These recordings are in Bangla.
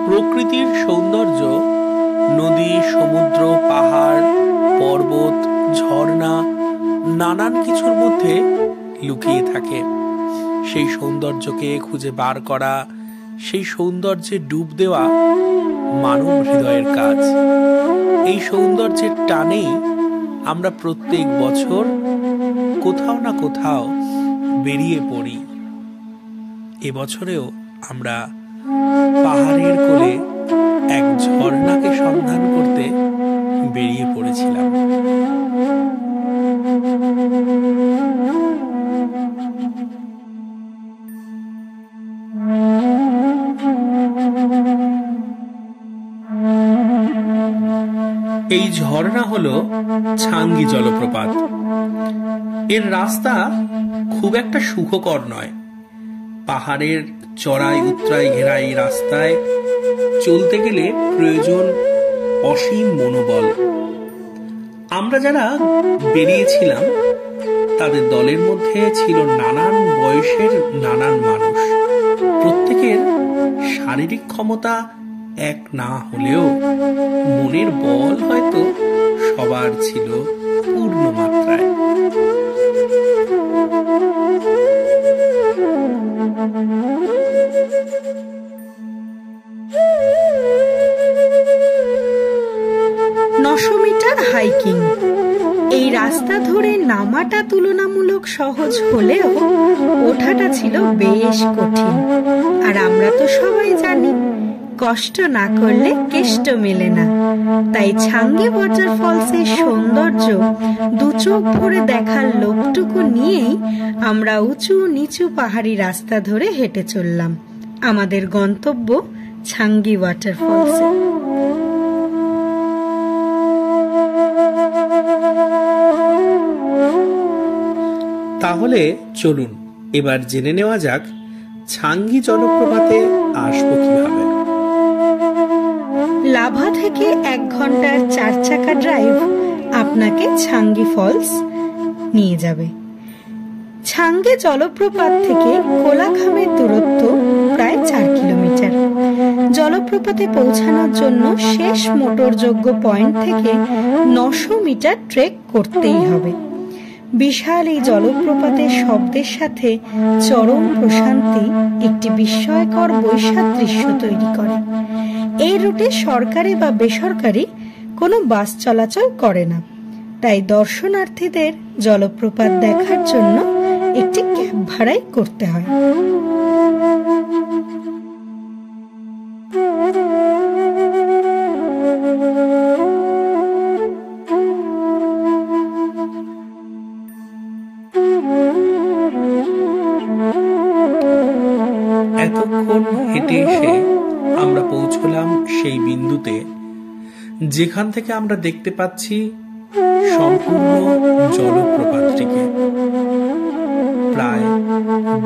প্রকৃতির সৌন্দর্য নদী, সমুদ্র, পাহাড়, পর্বত, ঝর্ণা নানান কিছুর মধ্যে লুকিয়ে থাকে। সেই সৌন্দর্যকে খুঁজে বার করা, সেই সৌন্দর্যে ডুব দেওয়া মানব হৃদয়ের কাজ। এই সৌন্দর্যের টানেই আমরা প্রত্যেক বছর কোথাও না কোথাও বেরিয়ে পড়ি। এবছরেও আমরা পাহাড়ের কোলে এক ঝর্ণাকে সন্ধান করতে বেরিয়ে পড়েছিলাম। এই ঝর্ণা হলো ছাঙ্গি জলপ্রপাত। এর রাস্তা খুব একটা সুখকর নয়। পাহাড়ের চড়াই উতরাই ঘেরা এই রাস্তায় চলতে গেলে প্রয়োজন অসীম মনোবল। আমরা যারা বেরিয়েছিলাম তাদের দলের মধ্যে ছিল নানান বয়সের নানান মানুষ। প্রত্যেকের শারীরিক ক্ষমতা এক না হলেও মনের বল হয়তো সবার ছিল পূর্ণ মাত্রায়। Metre hiking. এই রাস্তা ধরে নামাটা তুলনামূলক সহজ হলেও ওঠাটা ছিল বেশ কঠিন। আর আমরা তো সবাই জানি কষ্ট না করলে কেষ্ট মেলে না। তাই ছাঙ্গি ওয়াটারফলসের সৌন্দর্য দু চোখ ভরে দেখার লোকটুকু নিয়েই আমরা উঁচু নিচু পাহাড়ি রাস্তা ধরে হেঁটে চললাম আমাদের গন্তব্য ছাঙ্গি ওয়াটারফলসে। তাহলে চলুন এবার জেনে নেওয়া যাক ছাঙ্গি জলপ্রপাতে আসবো কিভাবে। লাভা থেকে 1 ঘন্টার 4 চাকা ড্রাইভ আপনাকে ছাঙ্গি ফলস নিয়ে যাবে। ছাঙ্গি জলপ্রপাত থেকে কোলাখামের দূরত্ব প্রায় 4 কিলোমিটার। জলপ্রপাতে পৌঁছানোর জন্য শেষ মোটরযোগ্য পয়েন্ট থেকে 900 মিটার ট্রেক করতেই হবে। বিশাল এই জলপ্রপাতের শব্দের সাথে চরম প্রশান্তি একটি বিস্ময়কর বৈসাদৃশ্য তৈরি করে। এই রুটে সরকারি বা বেসরকারি কোনো বাস চলাচল করে না, তাই দর্শনার্থীদের জলপ্রপাত দেখার জন্য একটি ক্যাব ভাড়াই করতে হয়। এতক্ষণ হেঁটে এসে আমরা পৌঁছলাম সেই বিন্দুতে যেখান থেকে আমরা দেখতে পাচ্ছি সম্পূর্ণ জলপ্রপাতটিকে। প্রায়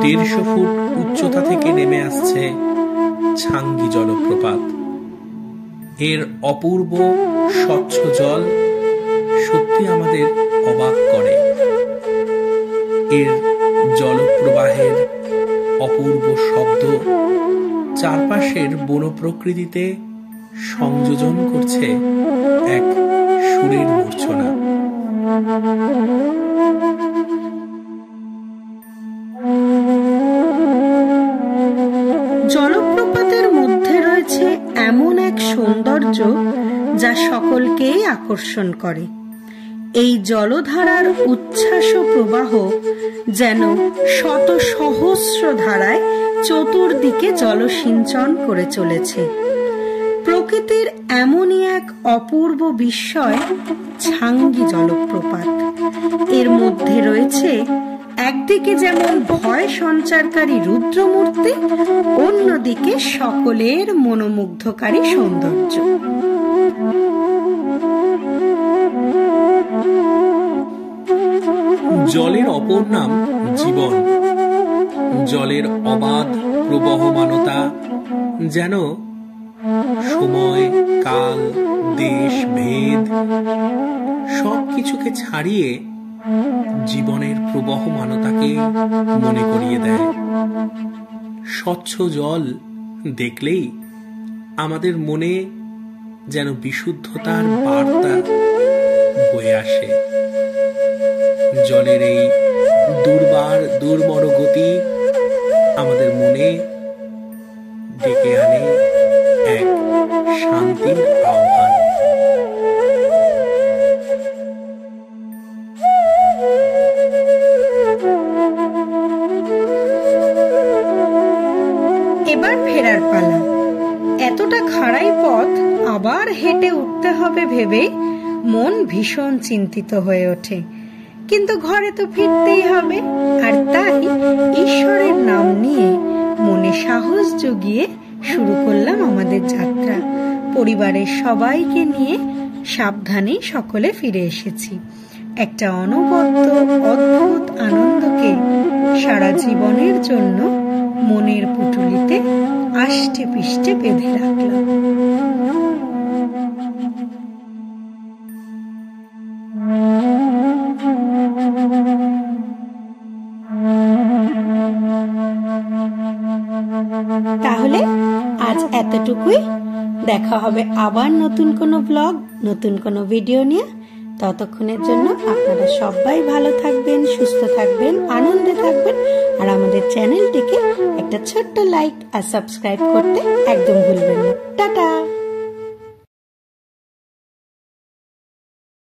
150 ফুট উচ্চতা থেকে নেমে আসছে ছাঙ্গি জলপ্রপাত। এর অপূর্ব স্বচ্ছ জল সত্যি আমাদের অবাক করে। এর জলপ্রবাহের অপূর্ব শব্দ চারপাশের বন প্রকৃতিতে সংযোজন করছে এক সুরের মূর্ছনা। জলপ্রপাতের মধ্যে রয়েছে এমন এক সৌন্দর্য যা সকলকেই আকর্ষণ করে। এই জলধারার উচ্ছ্বাস প্রবাহ যেন শত সহস্র ধারায় চতুর্দিকে জলসিঞ্চন করে চলেছে। প্রকৃতির এমনই এক অপূর্ব বিস্ময় ছাঙ্গি জলপ্রপাত। এর মধ্যে রয়েছে একদিকে যেমন ভয় সঞ্চারকারী রুদ্রমূর্তি, অন্যদিকে সকলের মনোমুগ্ধকারী সৌন্দর্য। জলের অপর নাম জীবন। জলের অবাধ প্রবহমানতা যেন সময়, কাল, দেশ, ভেদ সবকিছুকে ছাড়িয়ে জীবনের প্রবহমানতাকে মনে করিয়ে দেয়। স্বচ্ছ জল দেখলেই আমাদের মনে যেন বিশুদ্ধতার বার্তা বয়ে আসে। জলের এই দুর্বার গতি আমাদের মনে ডেকে আনে এক শান্তির আহ্বান। এবার ফেরার পালা। এতটা খাড়াই পথ আবার হেঁটে উঠতে হবে ভেবে মন ভীষণ চিন্তিত হয়ে ওঠে। কিন্তু ঘরে তো ফিরতেই হবে, আর তাই ঈশ্বরের নাম নিয়ে মনে সাহস জুগিয়ে শুরু করলাম আমাদের যাত্রা। পরিবারের সবাইকে নিয়ে সাবধানে সকলে ফিরে এসেছি। একটা অনবদ্য অদ্ভুত আনন্দকে সারা জীবনের জন্য মনের পুটুলিতে আষ্টে পিষ্টে বেঁধে রাখলাম। তাহলে আজ এতটুকুই। দেখা হবে আবার নতুন কোনো ব্লগ, নতুন কোনো ভিডিও নিয়ে। ততক্ষণের জন্য আপনারা সবাই ভালো থাকবেন, সুস্থ থাকবেন, আনন্দে থাকবেন। আর আমাদের চ্যানেলটিকে একটা ছোট্ট লাইক আর সাবস্ক্রাইব করতে একদম ভুলবেন না। টাটা।